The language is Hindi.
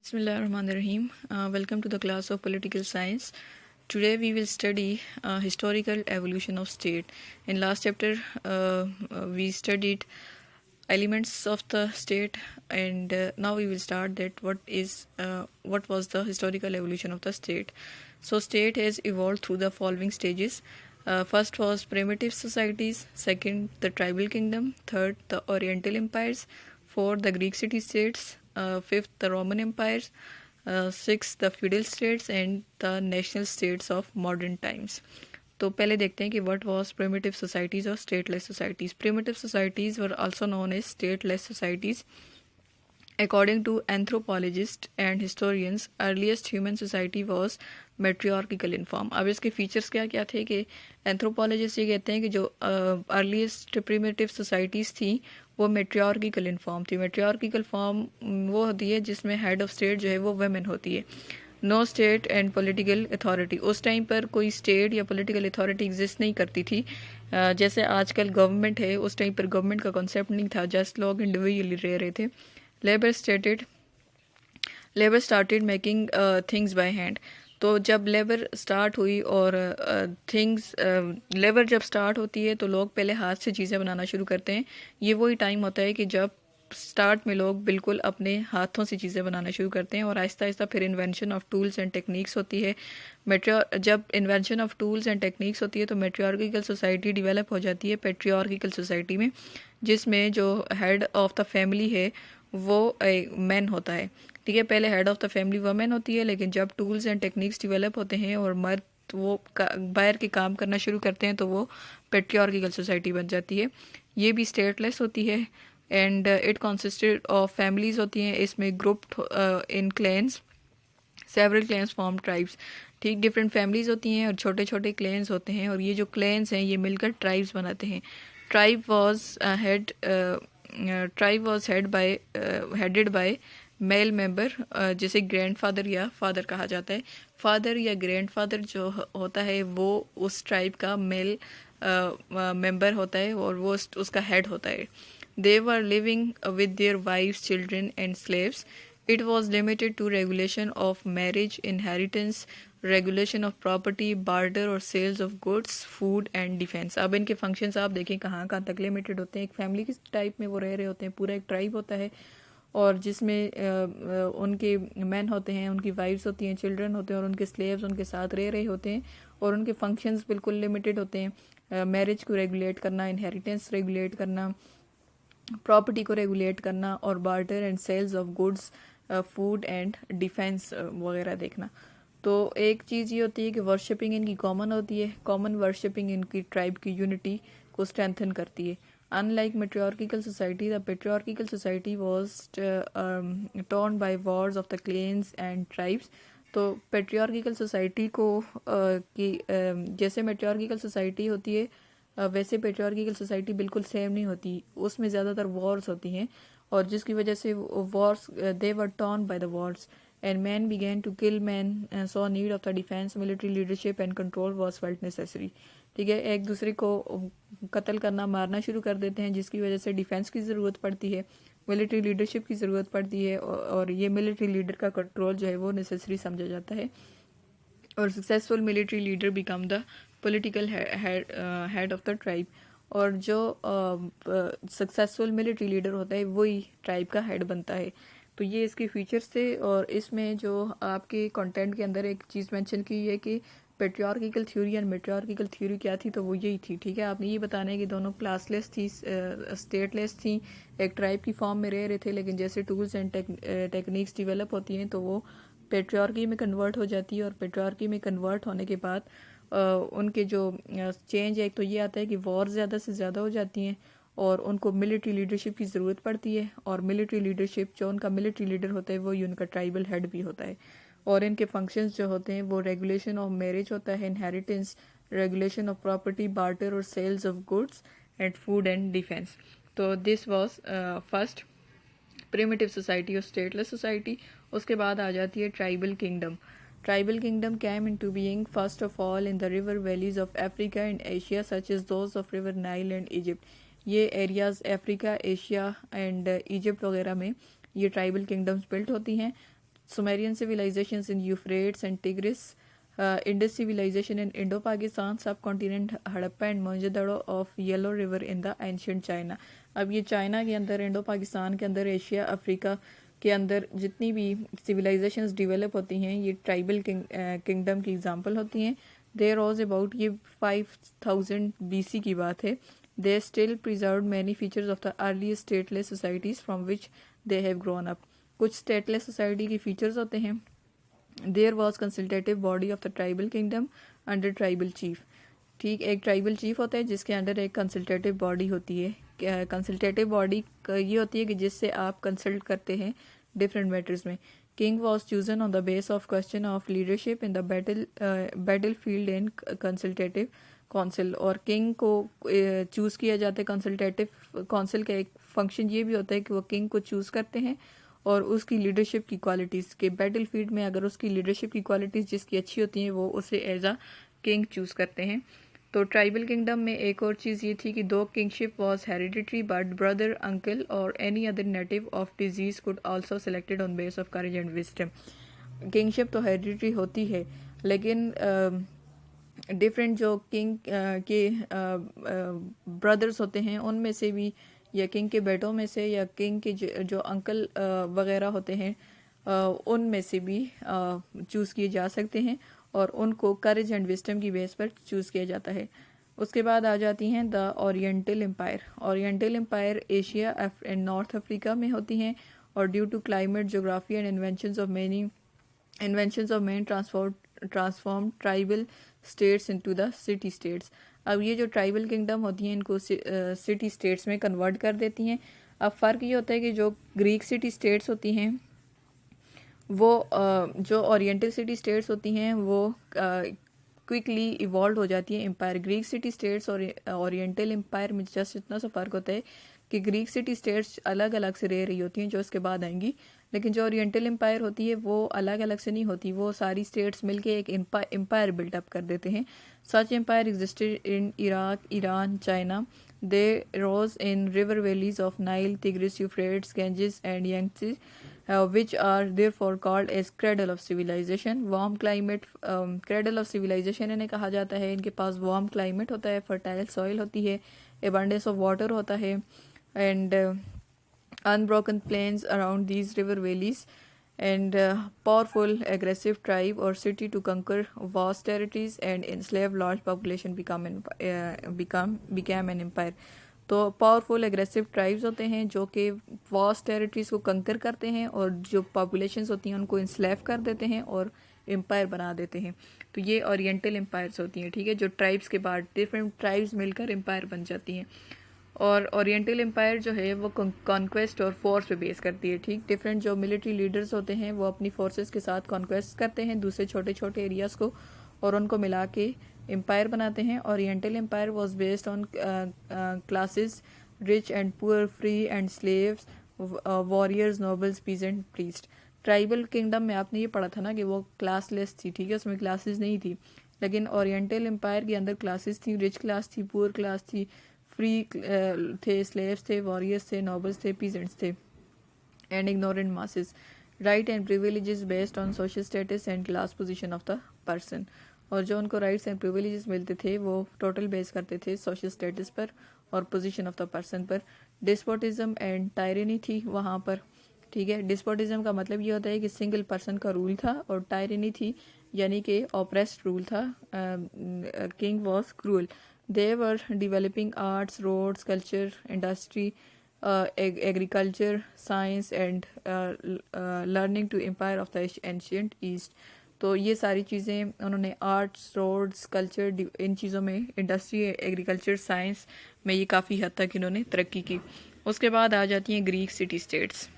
Bismillahirrahmanirrahim. Welcome to the class of political science. Today we will study historical evolution of state. In last chapter we studied elements of the state, and now we will start that what was the historical evolution of the state. So state has evolved through the following stages. First was primitive societies, second the tribal kingdom, third the Oriental empires, fourth the Greek city states, fifth the Roman empires, sixth the feudal states and the national states of modern times. तो पहले देखते हैं कि व्हाट वाज प्रिमिटिव सोसाइटीज़ और stateless societies. Primitive societies were also known as stateless societies. According to anthropologists and historians, earliest human society was matriarchal in form. अब इसके फीचर्स क्या क्या थे कि एंथ्रोपोलॉजिस्ट ये कहते हैं कि जो अर्लीस्ट प्रिमिटिव सोसाइटीज़ थी वो मेट्रियार्किकल इन फॉर्म थी. मेट्रियार्किकल फॉर्म वो होती है जिसमें हेड ऑफ स्टेट जो है वो वुमेन होती है. No state and political authority. उस टाइम पर कोई स्टेट या पॉलिटिकल अथॉरिटी एग्जिस्ट नहीं करती थी. जैसे आजकल गवर्नमेंट है, उस टाइम पर गवर्नमेंट का कॉन्सेप्ट नहीं था, जस्ट लोग इंडिविजुअली रह रहे थे. Labour started making things by hand. तो जब लेबर स्टार्ट हुई और लेबर जब स्टार्ट होती है तो लोग पहले हाथ से चीज़ें बनाना शुरू करते हैं. ये वही टाइम होता है कि जब स्टार्ट में लोग बिल्कुल अपने हाथों से चीज़ें बनाना शुरू करते हैं और आहिस्ता आहिस्ता फिर invention of tools and techniques होती है. जब invention of tools and techniques होती है तो मेट्रियार्किकल सोसाइटी डेवलप हो जाती है पेट्रियार्किकल सोसाइटी में, जिसमें जो हेड ऑफ द फैमिली है वो मैन होता है. ठीक है, पहले head of the family women होती है, लेकिन जब टूल्स एंड टेक्निक्स डेवलप होते हैं और मर्द वो बाहर के काम करना शुरू करते हैं तो वो पेट्रियार्किकल सोसाइटी बन जाती है. ये भी स्टेटलेस होती है and it consisted of families होती हैं. इसमें ग्रुप्ड इन clans, several clans form tribes. ठीक, डिफरेंट फैमिलीज होती हैं और छोटे छोटे क्लैंस होते हैं और ये जो क्लैंस हैं ये मिलकर ट्राइब्स बनाते हैं. Tribe was headed by male member, जिसे ग्रैंडफादर या फादर कहा जाता है. फादर या ग्रैंडफादर जो होता है वो उस ट्राइब का मेल मेंबर होता है और वो उसका हेड होता है. They were living with their wives, children and slaves. It was limited to regulation of marriage, inheritance, regulation of property, barter or sales of goods, food and defense. अब इनके फंक्शंस आप देखें कहाँ कहाँ तक लिमिटेड होते हैं. एक फैमिली की टाइप में वो रह रहे होते हैं, पूरा एक ट्राइब होता है और जिसमें उनके मैन होते हैं, उनकी वाइफ्स होती हैं, चिल्ड्रन होते हैं और उनके स्लेव्स उनके साथ रह रहे होते हैं और उनके फंक्शंस बिल्कुल लिमिटेड होते हैं. मैरिज को रेगुलेट करना, इनहेरिटेंस रेगुलेट करना, प्रॉपर्टी को रेगुलेट करना और barter and sales of goods, food and defence वगैरह देखना. तो एक चीज़ ये होती है कि वर्शिपिंग इनकी कॉमन होती है. कॉमन वर्शिपिंग इनकी ट्राइब की यूनिटी को स्ट्रेंथन करती है. Unlike matriarchal society, the patriarchal society was torn by wars of the clans and tribes. तो पेट्रियार्किकल सोसाइटी को जैसे मेट्रियार्किकल सोसाइटी होती है वैसे पेट्रियार्किकल सोसाइटी बिल्कुल सेम नहीं होती. उसमें ज़्यादातर वॉर्स होती हैं और जिसकी वजह से wars they were torn by the wars and man began to kill man, so need of the defence, military leadership and control was felt necessary. ठीक है, एक दूसरे को कत्ल करना, मारना शुरू कर देते हैं जिसकी वजह से डिफेंस की ज़रूरत पड़ती है, मिलिट्री लीडरशिप की ज़रूरत पड़ती है और ये मिलिट्री लीडर का कंट्रोल जो है वो नेसेसरी समझा जाता है. और successful military leader become the political head of the tribe. और जो सक्सेसफुल मिलिट्री लीडर होता है वही ट्राइब का हेड बनता है. तो ये इसके फीचर्स थे और इसमें जो आपके कंटेंट के अंदर एक चीज़ मेंशन की है कि पेट्रियार्किकल थ्योरी एंड मेट्रियार्किकल थ्योरी क्या थी, तो वो यही थी. ठीक है, आपने ये बताना है कि दोनों क्लासलेस थी, स्टेटलेस थी, एक ट्राइब की फॉर्म में रह रहे थे, लेकिन जैसे टूल्स एंड टेक्निक्स डेवलप होती हैं तो वो पेट्रियार्की में कन्वर्ट हो जाती है और पेट्रियार्की में कन्वर्ट होने के बाद उनके जो चेंज है, एक तो ये आता है कि वॉर ज़्यादा से ज़्यादा हो जाती हैं और उनको मिलिट्री लीडरशिप की ज़रूरत पड़ती है और मिलिट्री लीडरशिप जो उनका मिलिट्री लीडर होता है वही उनका ट्राइबल हेड भी होता है. और इनके फंक्शंस जो होते हैं वो रेगुलेशन ऑफ मैरिज होता है, inheritance, regulation of property, barter और sales of goods and food and defence. तो this was first primitive society और स्टेटलेस सोसाइटी. उसके बाद आ जाती है tribal kingdom. Tribal kingdom came into being first of all in the river valleys of Africa and Asia such as those of river Nile and Egypt. ये areas Africa, Asia and Egypt वगैरह में ये ट्राइबल किंगडम्स बिल्ट होती हैं. Sumerian civilizations in Euphrates and Tigris, Indus civilization in Indo-Pakistan subcontinent, Harappa and Mohenjo-daro of Yellow River in the ancient China. अब ये चाइना के अंदर, इंडो पाकिस्तान के अंदर, एशिया अफ्रीका के अंदर जितनी भी सिविलाइजेशंस डेवलप होती हैं ये ट्राइबल किंगडम की एग्जांपल होती हैं. देयर वॉज अबाउट, ये 5000 BC की बात है. They still preserve many features of the early stateless societies from which they have grown up. कुछ स्टेटलेस सोसाइटी के फीचर्स होते हैं. There was consultative body of the tribal kingdom under tribal chief. ठीक, एक ट्राइबल चीफ होता है जिसके अंडर एक कंसल्टेटिव बॉडी होती है. कंसल्टेटिव बॉडी ये होती है कि जिससे आप कंसल्ट करते हैं डिफरेंट मैटर्स में. King was chosen on the base of question of leadership in the battle field in consultative council. और किंग को चूज़ किया जाता है. कंसल्टेटिव काउंसिल का एक फंक्शन ये भी होता है कि वो किंग को चूज़ करते हैं और उसकी लीडरशिप की क्वालिटीज़ के बैटल फील्ड में अगर उसकी लीडरशिप की क्वालिटीज़ जिसकी अच्छी होती हैं वो उसे एज अ किंग चूज़ करते हैं. तो ट्राइबल किंगडम में एक और चीज़ ये थी कि दो kingship was hereditary but brother, uncle और any other native of deceased could also selected on base of courage and wisdom. Kingship तो हेरिडिटरी होती है लेकिन डिफरेंट जो किंग के ब्रदर्स होते हैं उनमें से भी, या किंग के बेटों में से, या किंग के जो अंकल वगैरह होते हैं उनमें से भी चूज़ किए जा सकते हैं और उनको करेज एंड विजडम की बेस पर चूज़ किया जाता है. उसके बाद आ जाती हैं the oriental empire. Oriental empire Asia and north Africa में होती हैं और due to climate, geography and inventions of man transform tribal states into the city states. अब ये जो ट्राइबल किंगडम होती हैं इनको सिटी स्टेट्स में कन्वर्ट कर देती हैं. अब फ़र्क ये होता है कि जो ग्रीक सिटी स्टेट्स होती हैं वो जो ओरिएंटल सिटी स्टेट्स होती हैं वो क्विकली इवॉल्व हो जाती है एम्पायर. ग्रीक सिटी स्टेट्स और ओरिएंटल एम्पायर में जस्ट इतना सा फ़र्क होता है कि ग्रीक सिटी स्टेट्स अलग अलग से रह रही होती हैं जो इसके बाद आएंगी, लेकिन जो ओरिएंटल एम्पायर होती है वो अलग अलग से नहीं होती, वो सारी स्टेट्स मिलके एक एम्पायर बिल्डअप कर देते हैं. Such empire existed in Iraq, Iran, China. They rose in river valleys of Nile, Tigris, Euphrates, Ganges and Yangtze, which are therefore called as cradle of civilization. Warm climate, cradle of civilization इन्हें कहा जाता है. इनके पास warm climate होता है, fertile soil होती है, abundance of water होता है and unbroken plains around these river valleys and powerful aggressive tribe or city to conquer vast territories and enslave large population became an empire. तो पावरफुल एग्रेसिव ट्राइब्स होते हैं जो कि वास्ट टेरिटरीज को कंकर करते हैं और जो पॉपुलेशंस होती हैं उनको इंस्लेव कर देते हैं और एम्पायर बना देते हैं. तो ये ओरिएंटल एम्पायर्स होती हैं. ठीक है, जो ट्राइब्स के बाद डिफरेंट ट्राइब्स मिलकर एम्पायर बन जाती हैं. और ओरिएंटल एम्पायर जो है वो कॉन्क्वेस्ट और फोर्स पे बेस करती है. ठीक, डिफरेंट जो मिलिट्री लीडर्स होते हैं वो अपनी फोर्सेस के साथ कॉन्क्वेस्ट करते हैं दूसरे छोटे छोटे एरियाज़ को और उनको मिला के एम्पायर बनाते हैं. Oriental empire was based on classes, rich and poor, free and slaves, warriors, nobles, peasant, priest. Tribal kingdom में आपने ये पढ़ा था ना कि वो क्लासलेस थी. ठीक है, उसमें क्लासेस नहीं थी, लेकिन ओरिएंटल एम्पायर के अंदर क्लासेस थी. रिच क्लास थी, पुअर क्लास थी, फ्री थे, स्लेव्स थे, वॉरियर्स थे, नोबल्स थे, पीजेंट्स थे and ignorant masses. Right and privileges based on social status and class position of the person. और जो उनको राइट्स एंड प्रिविलेजेस मिलते थे वो टोटल बेस करते थे सोशल स्टेटस पर और पोजीशन ऑफ द पर्सन पर. डिस्पोटिज्म एंड टायरनी थी वहाँ पर. ठीक है, डिस्पोटिज्म का मतलब ये होता है कि सिंगल पर्सन का रूल था और टायरनी थी यानी कि ऑप्रेस्ड रूल था. King was cruel. They were developing arts, roads, culture, industry, agriculture, science and learning to empire of the ancient east. तो ये सारी चीज़ें उन्होंने आर्ट्स, रोड्स, कल्चर, इन चीज़ों में, इंडस्ट्री, एग्रीकल्चर, साइंस में ये काफ़ी हद तक इन्होंने तरक्की की. उसके बाद आ जाती हैं ग्रीक सिटी स्टेट्स.